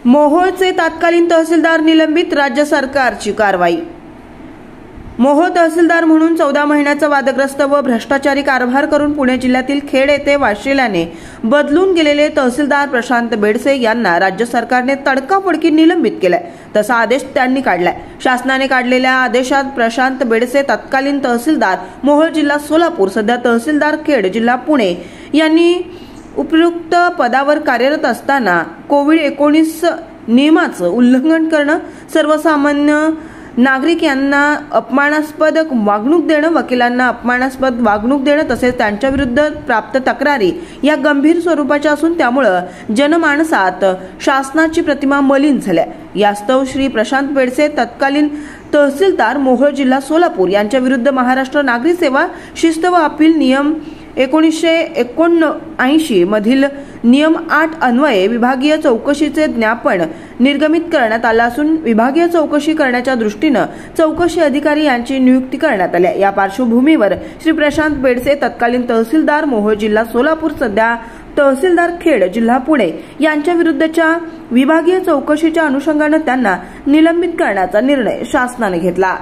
मोहोळचे तत्कालीन तहसीलदार निलंबित, राज्य सरकारची कारवाई। मोहोळ तहसीलदार म्हणून 14 महिन्याचा वादग्रस्त व भ्रष्टाचारी कारभार करून पुणे जिल्ह्यातील खेड येथे वाशिल्याने बदलून गेलेले तहसीलदार प्रशांत बेडसे यांना राज्य सरकारने तडकाफडकी निलंबित केलाय। तसा आदेश त्यांनी काढलाय। शासनाने काढलेल्या आदेशात प्रशांत बेडसे तत्कालीन तहसीलदार मोहोळ जिल्हा सोलापूर, सध्या तहसीलदार खेड जिल्हा पुणे यांनी उपयुक्त पदावर कार्यरत असताना कोविड-19 नियमाचं उल्लंघन करणं, सर्वसामान्य नागरिक यांना अपमानास्पद वागणूक देणं, वकिलांना अपमानास्पद वागणूक देणं तसेच त्यांच्या विरुद्ध प्राप्त तक्रारी या गंभीर स्वरूपाच्या असून त्यामुळे जनमानसात शासनाची प्रतिमा मलिन झाली। यास्तव श्री प्रशांत बेडसे तत्कालीन तहसीलदार मोहोळ जिल्हा सोलापूर यांच्या विरुद्ध महाराष्ट्र नागरी सेवा शिस्त व अपील नियम 1979 मधील नियम 8 अन्वये विभागीय चौकशीचे ज्ञापन निर्गमित करण्यात आलं असून विभागीय चौकशी करण्याच्या दृष्टीनं चौकशी अधिकारी यांची नियुक्ती करण्यात आली। या पार्श्वभूमीवर श्री प्रशांत बेडसे तत्कालीन तहसीलदार मोहोळ जिल्हा सोलापूर, सध्या तहसीलदार खेड जिल्हा पुणे यांच्या विरुद्धच्या विभागीय चौकशीच्या अनुषंगाने त्यांना निलंबित करण्याचा निर्णय शासनाने घेतला।